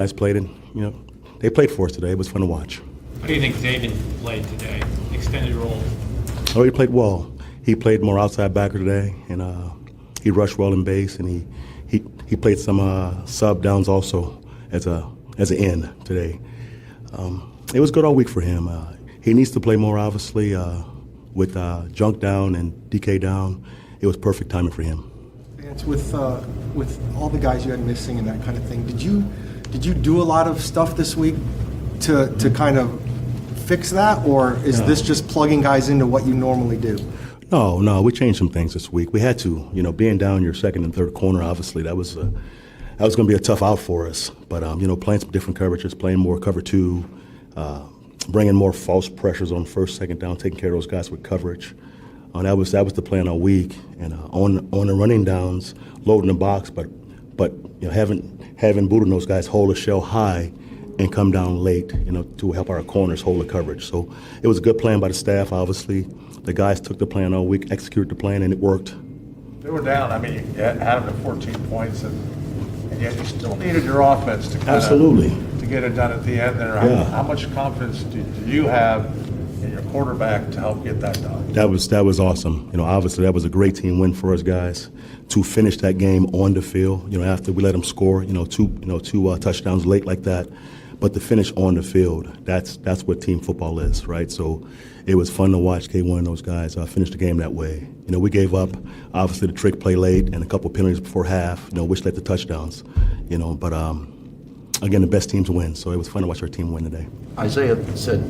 Guys played it, they played for us today. It was fun to watch. How do you think Zayden played today? Extended role. Oh, he played well. He played more outside backer today, and he rushed well in base, and he played some sub downs also as an end today. It was good all week for him. He needs to play more, obviously, with Junk down and DK down. It was perfect timing for him. Vance, with all the guys you had missing and that kind of thing, did you do a lot of stuff this week to kind of fix that, or is this just plugging guys into what you normally do? No, we changed some things this week. We had to, being down your second and third corner, obviously, that was going to be a tough out for us. But, playing some different coverages, playing more cover two, bringing more false pressures on first, second down, taking care of those guys with coverage. That was the plan all week. And on the running downs, loading the box, but having Buddha and those guys hold a shell high and come down late, to help our corners hold the coverage. So it was a good plan by the staff, obviously. The guys took the plan all week, executed the plan, and it worked. They were down. I mean, you had them to 14 points, and yet you still needed your offense to to get it done at the end there. Yeah. How much confidence do you have in your quarterback to help get that done? That was awesome. Obviously that was a great team win for us guys to finish that game on the field. After we let them score, two touchdowns late like that. But to finish on the field, that's what team football is, right? So it was fun to watch K1 and those guys finish the game that way. We gave up, obviously, the trick play late and a couple penalties before half, which led to touchdowns. But again, the best teams win. So it was fun to watch our team win today. Isaiah said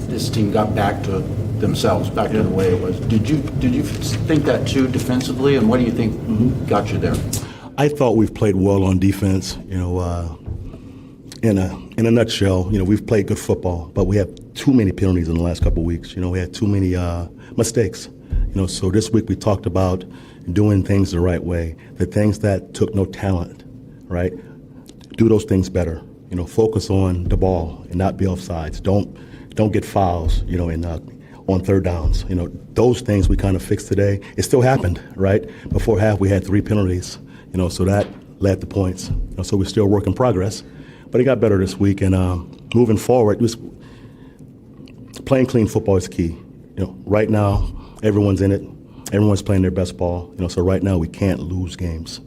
this team got back to themselves, back to the way it was. Did you think that too defensively, and what do you think got you there? I thought we've played well on defense. In a nutshell, we've played good football, but we have too many penalties in the last couple of weeks. We had too many mistakes. So this week we talked about doing things the right way, the things that took no talent, right? Do those things better. Focus on the ball and not be offsides. Don't get fouls. On third downs. Those things we kind of fixed today. It still happened, right? Before half we had 3 penalties. So that led to points. So we're still work in progress. But it got better this week, and moving forward, playing clean football is key. Right now, everyone's in it. Everyone's playing their best ball. So right now, we can't lose games.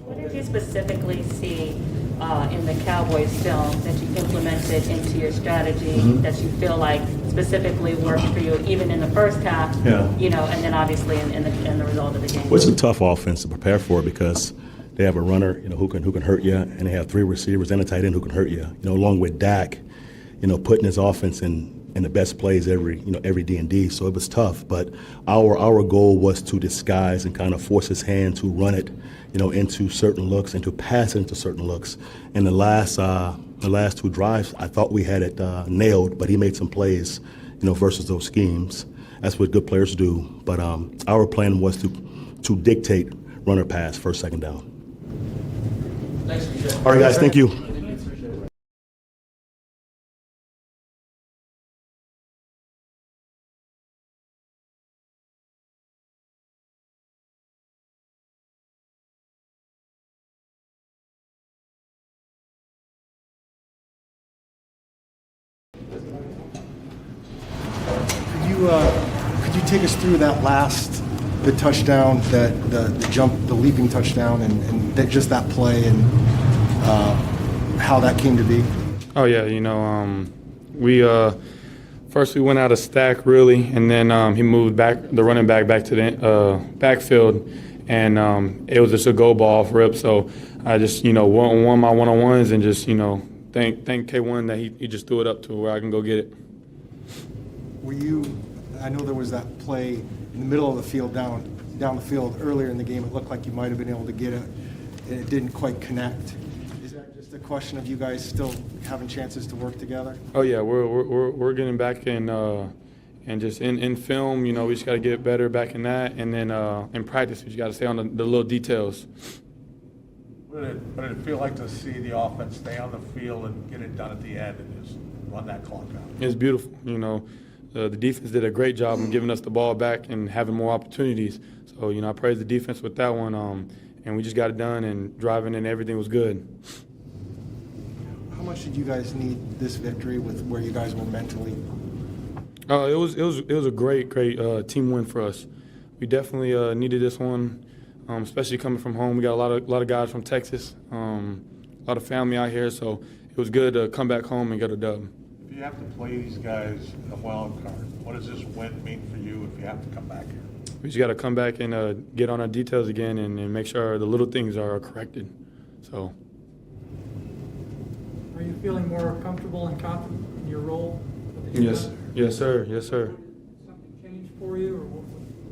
What did you specifically see in the Cowboys film that you implemented into your strategy that you feel like specifically worked for you, even in the first half? Yeah. And then obviously in the result of the game. Well, it's a tough offense to prepare for because they have a runner, who can hurt you, and they have 3 receivers and a tight end who can hurt you. Along with Dak, putting his offense in the best plays every D&D. So it was tough, but our goal was to disguise and kind of force his hand to run it, into certain looks and to pass it into certain looks. And the last 2 drives, I thought we had it nailed, but he made some plays, versus those schemes. That's what good players do. But our plan was to dictate runner pass first, second down. All right, guys, thank you. Could you take us through the touchdown, the jump, the leaping touchdown, and that play and how that came to be? Oh yeah, we first we went out of stack really, and then he moved the running back to the backfield, and it was just a go ball off rip. So I just won my one-on-ones and just thank K1 that he just threw it up to where I can go get it. I know there was that play in the middle of the field, down the field earlier in the game. It looked like you might have been able to get it, and it didn't quite connect. Is that just a question of you guys still having chances to work together? Oh yeah, we're getting back in and just in film. We just got to get better back in that, and then in practice we just got to stay on the little details. What did it feel like to see the offense stay on the field and get it done at the end and just run that clock out? It's beautiful. The defense did a great job in giving us the ball back and having more opportunities. So, I praise the defense with that one. And we just got it done and driving and everything was good. much did you guys need this victory with where you guys were mentally? It was a great team win for us. We definitely needed this one, especially coming from home. We got a lot of guys from Texas, a lot of family out here, so it was good to come back home and get a dub. If you have to play these guys in a wild card, what does this win mean for you if you have to come back here? We just got to come back and get on our details again and make sure the little things are corrected. So. Are you feeling more comfortable and confident in your role? Yes, sir. Something changed for you, or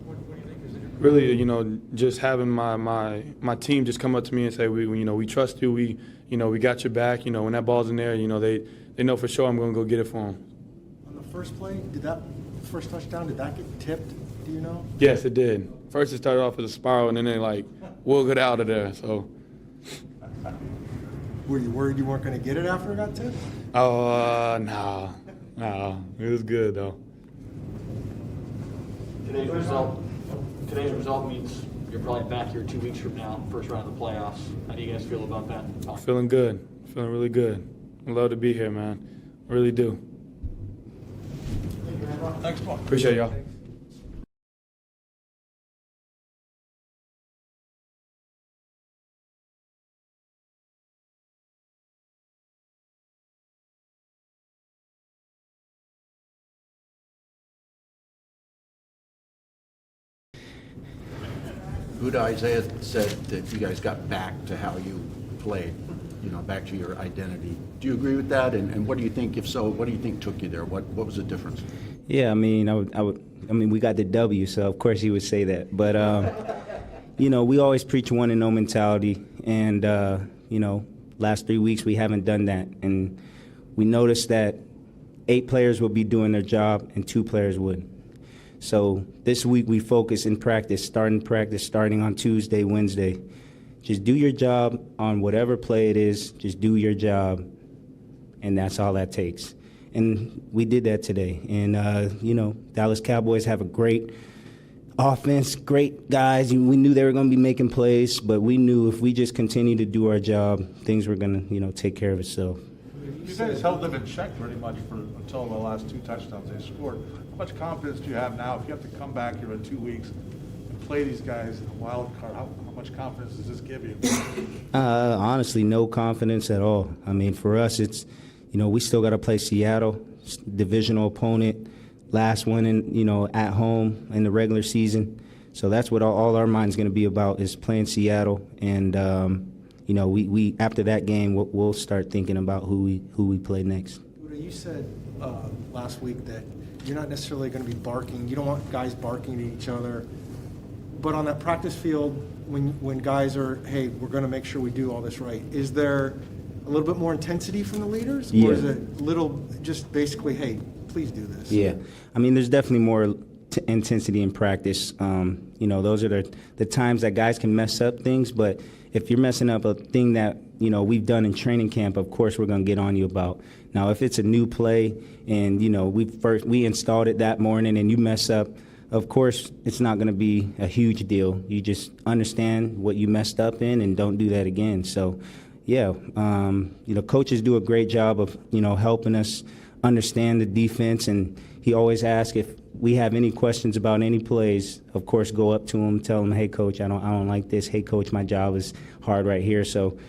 what do you think is the difference? Really, just having my team just come up to me and say, we trust you. We got your back. When that ball's in there, they know for sure I'm going to go get it for them. On the first play, did that first touchdown, did that get tipped? Do you know? Yes, it did. First it started off as a spiral, and then they wiggled it out of there. So. Were you worried you weren't going to get it after it got tipped? Oh, no. It was good though. Today's result means you're probably back here 2 weeks from now, first round of the playoffs. How do you guys feel about that? Feeling good. Feeling really good. I love to be here, man. I really do. Thanks, Paul. Appreciate y'all. Buda Isaiah said that you guys got back to how you played, back to your identity. Do you agree with that? And what do you think, if so, what do you think took you there? What was the difference? Yeah, I mean, we got the W, so of course he would say that. But, we always preach 1-0 mentality, and, last 3 weeks we haven't done that. And we noticed that 8 players will be doing their job and 2 players would. So this week we focus in practice, starting on Tuesday, Wednesday. Just do your job on whatever play it is. Just do your job, and that's all that takes. And we did that today. And, Dallas Cowboys have a great offense, great guys. We knew they were going to be making plays, but we knew if we just continue to do our job, things were going to, take care of itself. You guys held them in check pretty much until the last 2 touchdowns they scored. How much confidence do you have now? If you have to come back here in 2 weeks and play these guys in a wild card, how much confidence does this give you? Honestly, no confidence at all. I mean, for us, it's, we still got to play Seattle, divisional opponent, last one at home in the regular season. So that's what all our mind's going to be about, is playing Seattle. And, we after that game, we'll start thinking about who we play next. You said last week that you're not necessarily going to be barking. You don't want guys barking at each other. But on that practice field, when guys are, hey, we're going to make sure we do all this right, is there a little bit more intensity from the leaders? Yeah. Or is it little, just basically, hey, please do this? Yeah. I mean, there's definitely more intensity in practice. Those are the times that guys can mess up things. But if you're messing up a thing that, we've done in training camp, of course we're going to get on you about. Now, if it's a new play and, we installed it that morning and you mess up, of course it's not going to be a huge deal. You just understand what you messed up in and don't do that again. So, yeah, coaches do a great job of, helping us understand the defense, and he always asks if we have any questions about any plays. Of course, go up to him, tell him, hey, coach, I don't like this. Hey, coach, my job is hard right here. So,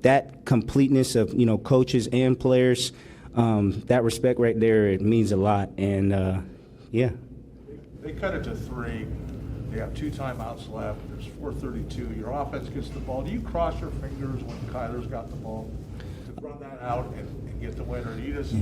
that completeness of, coaches and players, that respect right there, it means a lot. And, yeah. They cut it to 3. They have 2 timeouts left. There's 4:32. Your offense gets the ball. Do you cross your fingers when Kyler's got the ball to run that out and get the win, or do you just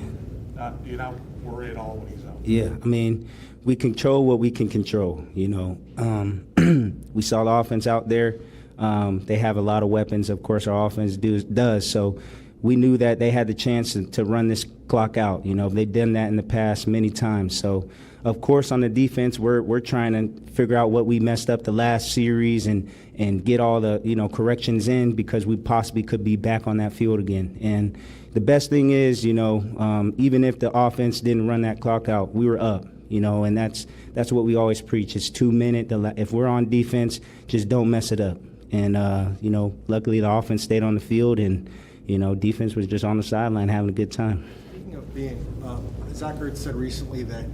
not worry at all when he's out? Yeah, I mean, we control what we can control. We saw the offense out there. They have a lot of weapons. Of course, our offense does. So we knew that they had the chance to run this clock out. They've done that in the past many times. So, of course, on the defense, we're trying to figure out what we messed up the last series and get all the corrections in, because we possibly could be back on that field again. And the best thing is, even if the offense didn't run that clock out, we were up. And that's what we always preach. It's 2 minutes. If we're on defense, just don't mess it up. And luckily the offense stayed on the field, and defense was just on the sideline having a good time. Speaking of being, Zach Ertz said recently that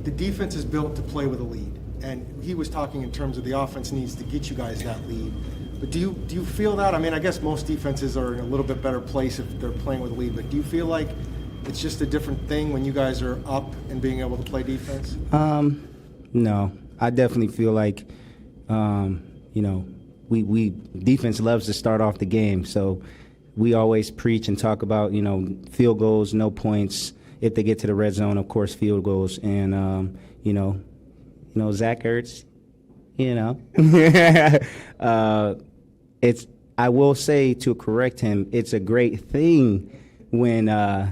the defense is built to play with a lead. And he was talking in terms of the offense needs to get you guys that lead. But do you feel that? I mean, I guess most defenses are in a little bit better place if they're playing with a lead. But do you feel like it's just a different thing when you guys are up and being able to play defense? No, I definitely feel like, we defense loves to start off the game. So we always preach and talk about, field goals, no points. If they get to the red zone, of course, field goals. And, Zach Ertz, I will say, to correct him, it's a great thing when,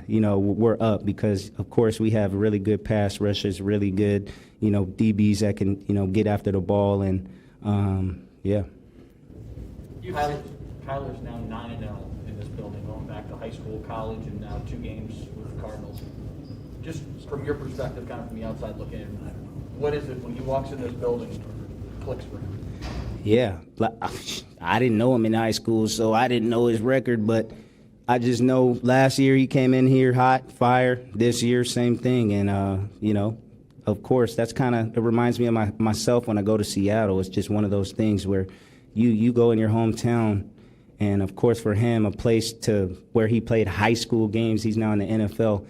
we're up because, of course, we have really good pass rushers, really good, DBs that can, get after the ball. And, yeah. Kyler's now 9-0 in this building, going back to high school, college, and now 2 games with the Cardinals. Just from your perspective, kind of from the outside looking in, what is it when he walks in this building clicks for him? Yeah, I didn't know him in high school, so I didn't know his record, but I just know last year he came in here hot, fire. This year, same thing. And, of course, that's it reminds me of myself when I go to Seattle. It's just one of those things where you go in your hometown, and, of course, for him, a place to where he played high school games, he's now in the NFL,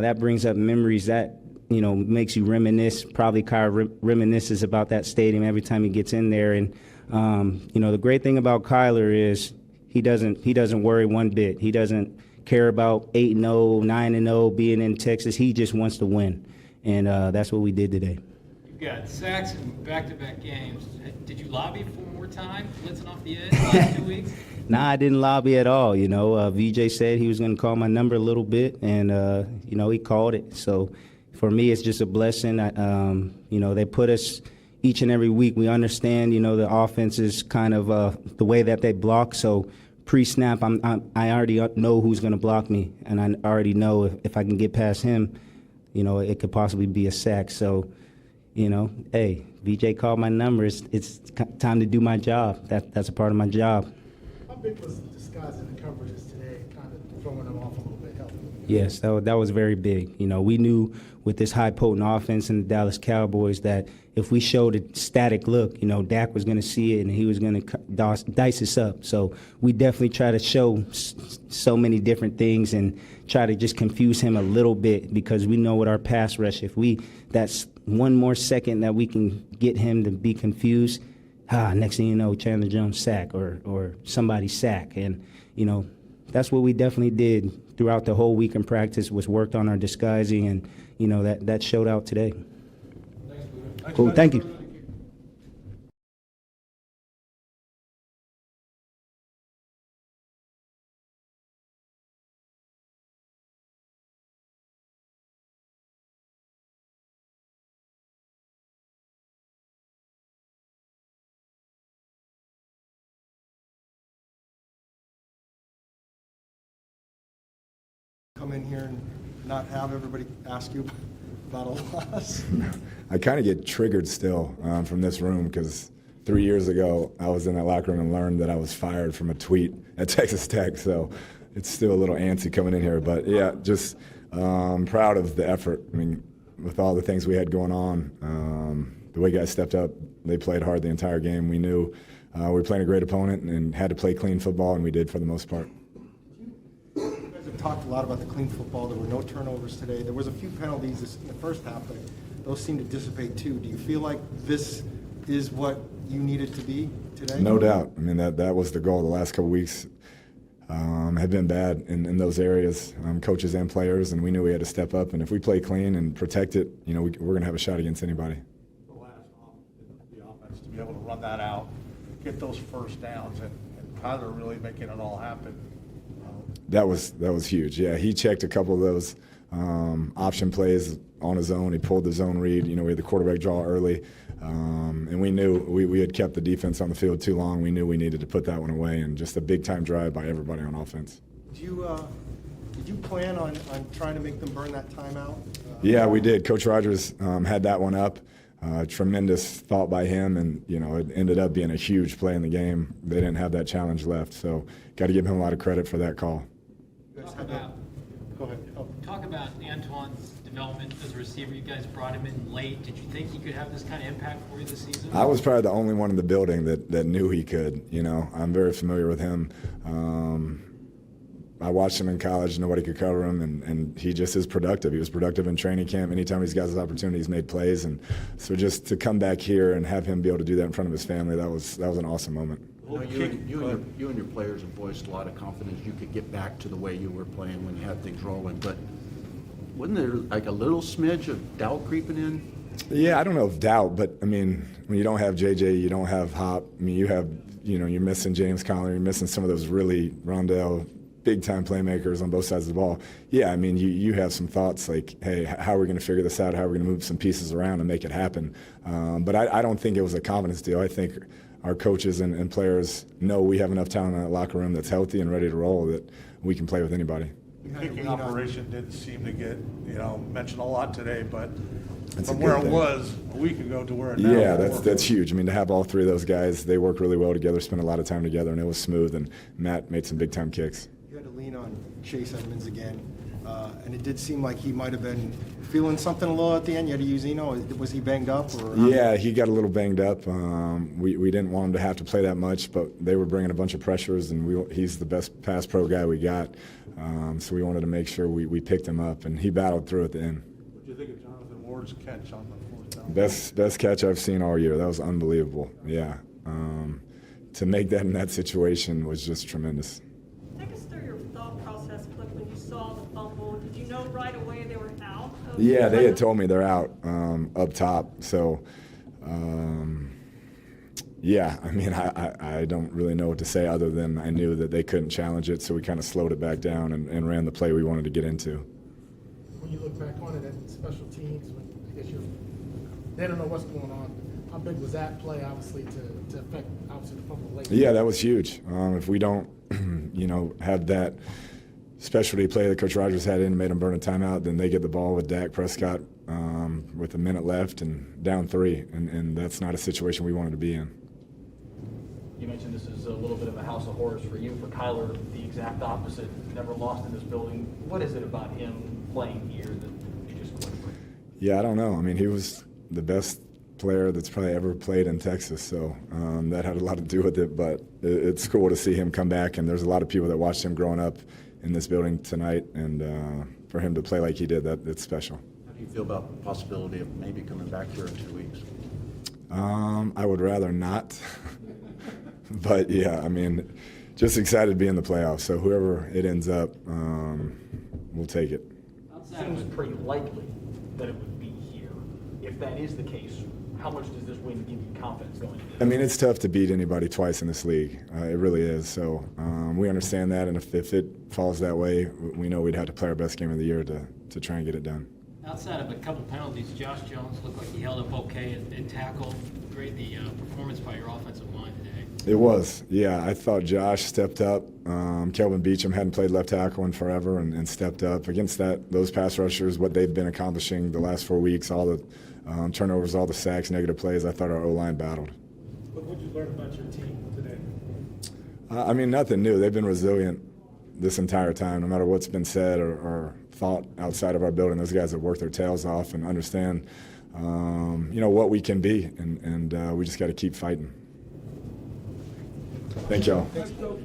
that brings up memories that, makes you reminisce. Probably Kyle reminisces about that stadium every time he gets in there. And, the great thing about Kyler is he doesn't worry one bit. He doesn't care about 8-0, 9-0, being in Texas. He just wants to win. And that's what we did today. You've got sacks in back-to-back games. Did you lobby for more time, blitzing off the edge the last 2 weeks? Nah, I didn't lobby at all. VJ said he was going to call my number a little bit, and, he called it. So for me, it's just a blessing. They put us each and every week. We understand, the offense is kind of the way that they block. So pre-snap, I already know who's going to block me, and I already know if I can get past him, it could possibly be a sack. So, hey, VJ called my number. It's time to do my job. That's a part of my job. How big was disguising the coverages today, kind of throwing them off a little bit, helping? Yes, that was very big. We knew with this high potent offense in the Dallas Cowboys that if we showed a static look, Dak was going to see it and he was going to dice us up. So we definitely try to show so many different things and try to just confuse him a little bit because we know with our pass rush, that's one more second that we can get him to be confused, next thing you know, Chandler Jones sack or somebody sack. And, that's what we definitely did throughout the whole week in practice was worked on our disguising, and, that showed out today. Cool, thank you. Come in here and not have everybody ask you about a loss? I kind of get triggered still from this room because 3 years ago I was in that locker room and learned that I was fired from a tweet at Texas Tech. So it's still a little antsy coming in here. But, yeah, just proud of the effort. I mean, with all the things we had going on, the way guys stepped up, they played hard the entire game. We knew we were playing a great opponent and had to play clean football, and we did for the most part. Talked a lot about the clean football. There were no turnovers today. There was a few penalties in the first half, but those seemed to dissipate too. Do you feel like this is what you needed to be today? No doubt. I mean, that was the goal. The last couple weeks have been bad in those areas, coaches and players, and we knew we had to step up. And if we play clean and protect it, we're going to have a shot against anybody. The last the offense to be able to run that out, get those first downs, and Kyler really making it all happen. That was huge. Yeah, he checked a couple of those option plays on his own. He pulled the zone read. We had the quarterback draw early, and we knew we had kept the defense on the field too long. We knew we needed to put that one away, and just a big-time drive by everybody on offense. Did you plan on trying to make them burn that timeout? Yeah, we did. Coach Rogers had that one up. tremendous thought by him, and it ended up being a huge play in the game. They didn't have that challenge left, so got to give him a lot of credit for that call. Go ahead. Oh. Talk about Antoine's development as a receiver. You guys brought him in late. Did you think he could have this kind of impact for you this season? I was probably the only one in the building that knew he could. I'm very familiar with him. I watched him in college. Nobody could cover him, and he just is productive. He was productive in training camp. Anytime he's got his opportunity, he's made plays. And so just to come back here and have him be able to do that in front of his family, that was an awesome moment. You and your players have voiced a lot of confidence you could get back to the way you were playing when you had things rolling. But wasn't there like a little smidge of doubt creeping in? Yeah, I don't know if doubt, but I mean, when you don't have JJ, you don't have Hop. I mean, you're missing James Conner, you're missing some of those really Rondell, big-time playmakers on both sides of the ball. Yeah, I mean, you have some thoughts like, hey, how are we going to figure this out? How are we going to move some pieces around and make it happen? But I don't think it was a confidence deal. I think our coaches and players know we have enough talent in that locker room that's healthy and ready to roll that we can play with anybody. The kicking operation didn't seem to get, mentioned a lot today, but That's from a good where it thing. was a week ago to where it now Yeah, is. that's huge. I mean, to have all three of those guys, they work really well together, spend a lot of time together, and it was smooth, and Matt made some big-time kicks. You had to lean on Chase Edmonds again, and it did seem like he might have been feeling something a little at the end. You had to use Eno. Was he banged up? Or Yeah, he got a little banged up. We didn't want him to have to play that much, but they were bringing a bunch of pressures, and he's the best pass pro guy we got. So we wanted to make sure we picked him up, and he battled through at the end. What do you think of Jonathan Ward's catch on the fourth down? Best catch I've seen all year. That was unbelievable. Yeah. To make that in that situation was just tremendous. Take us through your thought process, Cliff, when you saw the fumble. Did you know right away they were out? Yeah, they had told me they're out up top. So, yeah, I mean, I don't really know what to say other than I knew that they couldn't challenge it, so we kind of slowed it back down and ran the play we wanted to get into. When you look back on it at special teams, I guess they don't know what's going on. How big was that play, obviously, to affect, obviously, the fumble late? Yeah, that was huge. If we don't, have that specialty play that Coach Rogers had in and made them burn a timeout, then they get the ball with Dak Prescott with a minute left and down 3, and that's not a situation we wanted to be in. You mentioned this is a little bit of a house of horrors for you. For Kyler, the exact opposite. Never lost in this building. What is it about him playing here that you just couldn't bring? Yeah, I don't know. I mean, he was the best player that's probably ever played in Texas, so that had a lot to do with it. But it's cool to see him come back, and there's a lot of people that watched him growing up in this building tonight, and for him to play like he did, it's special. How do you feel about the possibility of maybe coming back here in 2 weeks? I would rather not. But, yeah, I mean, just excited to be in the playoffs. So whoever it ends up, we'll take it. It seems pretty likely that it would be here. If that is the case, how much does this win give you confidence going into this? I mean, it's tough to beat anybody twice in this league. It really is. So we understand that, and if it falls that way, we know we'd have to play our best game of the year to try and get it done. Outside of a couple penalties, Josh Jones looked like he held up okay and tackled. Great the performance by your offensive line today. It was, yeah. I thought Josh stepped up. Kelvin Beachum hadn't played left tackle in forever and stepped up. Against those pass rushers, what they've been accomplishing the last 4 weeks, all the turnovers, all the sacks, negative plays, I thought our O-line battled. What did you learn about your team today? I mean, nothing new. They've been resilient this entire time, no matter what's been said or thought outside of our building. Those guys have worked their tails off and understand, what we can be, and we just got to keep fighting. Thank y'all. Thanks, Coach.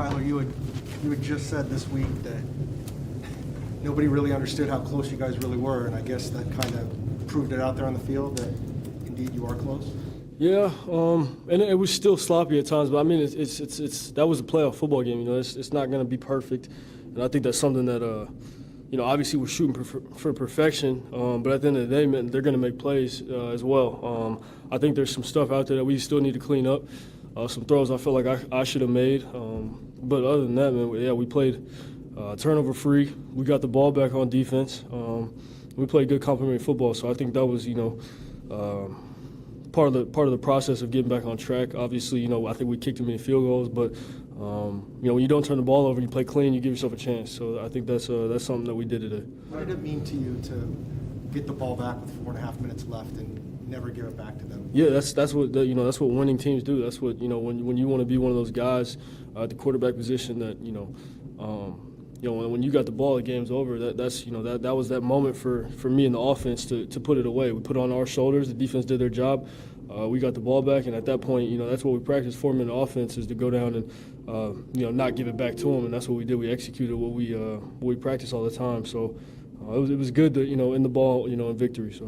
Kyler, you had just said this week that nobody really understood how close you guys really were, and I guess that kind of proved it out there on the field that indeed you are close. Yeah, and it was still sloppy at times, but I mean, it's that was a playoff football game. You know, it's not going to be perfect, and I think that's something that you know, obviously we're shooting for perfection, but at the end of the day, man, they're going to make plays as well. I think there's some stuff out there that we still need to clean up. Some throws I feel like I should have made, but other than that, man, yeah, we played turnover free. We got the ball back on defense. We played good complementary football, so I think that was, you know, part of the process of getting back on track. Obviously, you know, I think we kicked too many field goals, but you know, when you don't turn the ball over and you play clean, you give yourself a chance. So I think that's something that we did today. What did it mean to you to get the ball back with 4.5 minutes left and never give it back to them? Yeah, that's what you know, that's what winning teams do. That's what, you know, when you want to be one of those guys at the quarterback position that, you know, when you got the ball, the game's over. That's you know, that was that moment for me in the offense to put it away. We put it on our shoulders. The defense did their job. We got the ball back, and at that point, you know, that's what we practiced for in the offense, is to go down and you know, not give it back to them, and that's what we did. We executed what we practice all the time. So it was good to, you know, in the ball, you know, in victory. So.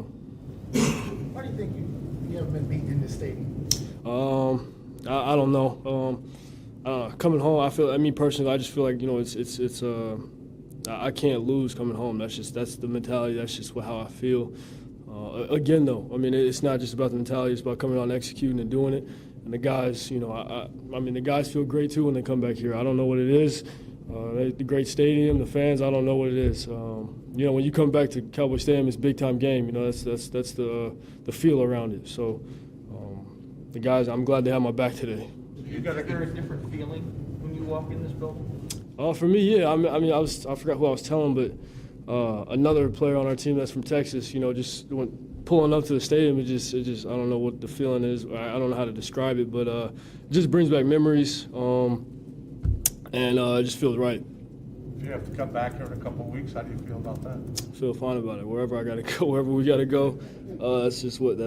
Why do you think you haven't been beaten in this stadium? I don't know. Coming home, I mean personally, I just feel like, you know, it's I can't lose coming home. That's the mentality. That's just how I feel. Again, though, I mean, it's not just about the mentality. It's about coming out and executing and doing it. And the guys, you know, I mean, the guys feel great too when they come back here. I don't know what it is. The great stadium, the fans, I don't know what it is. You know, when you come back to Cowboy Stadium, it's a big-time game. You know, that's the feel around it. So the guys, I'm glad they have my back today. Is there a different feeling when you walk in this building? For me, yeah. I mean, I forgot who I was telling, but another player on our team that's from Texas, you know, just pulling up to the stadium, it just I don't know what the feeling is. I don't know how to describe it, but it just brings back memories, and it just feels right. If you have to come back here in a couple of weeks, how do you feel about that? I feel fine about it. Wherever I got to go, wherever we got to go, that's what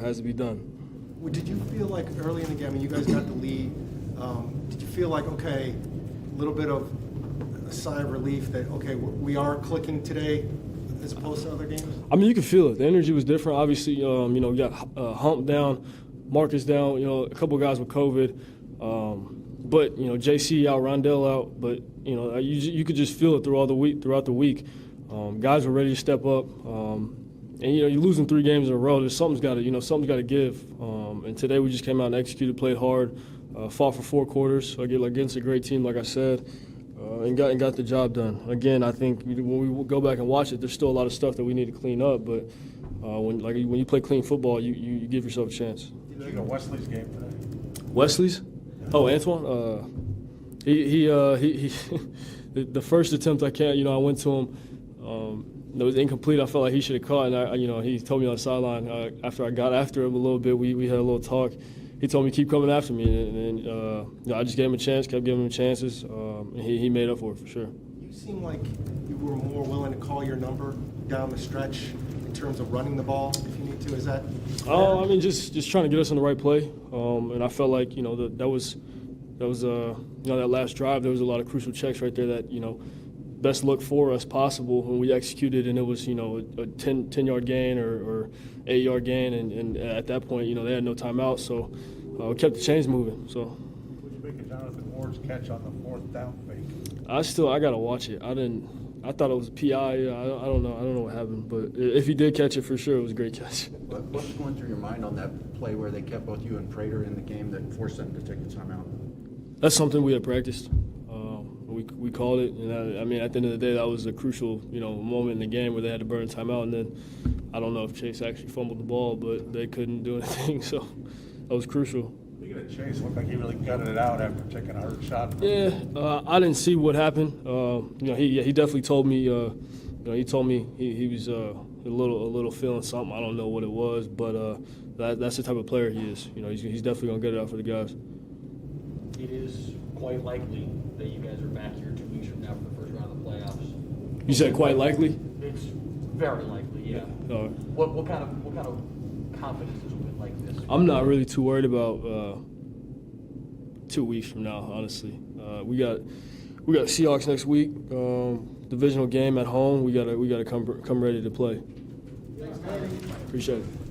has to be done. Well, did you feel like early in the game, I mean, you guys got the lead, did you feel like, okay, a little bit of a sigh of relief that, okay, we are clicking today as opposed to other games? I mean, you could feel it. The energy was different. Obviously, you know, we got Hump down, Marcus down, you know, a couple guys with COVID. But, you know, JC out, Rondell out. But, you know, you could just feel it throughout the week. Guys were ready to step up. And, you know, you're losing 3 games in a row. Something's got to give. And today we just came out and executed, played hard, fought for 4 quarters against a great team, like I said. And got the job done. Again, I think when we go back and watch it, there's still a lot of stuff that we need to clean up. But when you play clean football, you give yourself a chance. Did you go Wesley's game today? Wesley's? Oh, Antoine. He the first attempt I went to him. It was incomplete. I felt like he should have caught, and he told me on the sideline after I got after him a little bit. We had a little talk. He told me keep coming after me, and I just gave him a chance, kept giving him chances, and he made up for it for sure. You seem like you were more willing to call your number down the stretch in terms of running the ball if you need to. Is that fair? I mean, just trying to get us on the right play, and I felt like, you know, that was that last drive. There was a lot of crucial checks right there that, you know, best look for us possible when we executed, and it was, you know, a 10-yard gain or 8-yard gain, and at that point, you know, they had no timeout, so we kept the chains moving. So. What did you make of Jonathan Ward's catch on the 4th down fake? I gotta watch it. I thought it was a PI. I don't know what happened, but if he did catch it, for sure, it was a great catch. What was going through your mind on that play where they kept both you and Prater in the game that forced them to take the timeout? That's something we had practiced. We called it, and I mean, at the end of the day, that was a crucial, you know, moment in the game where they had to burn timeout, and then I don't know if Chase actually fumbled the ball, but they couldn't do anything, so that was crucial. Speaking of Chase, looked like he really gutted it out after taking a hard shot. Yeah, I didn't see what happened. You know, he definitely told me. You know, he told me he was a little feeling something. I don't know what it was, but that's the type of player he is. You know, he's definitely gonna get it out for the guys. It is quite likely that you guys are back here 2 weeks from now for the first round of the playoffs. You said quite likely? It's very likely, yeah. What kind of confidence is a win like this? I'm not really too worried about 2 weeks from now, honestly. We got Seahawks next week. Divisional game at home. We gotta come ready to play. Appreciate it.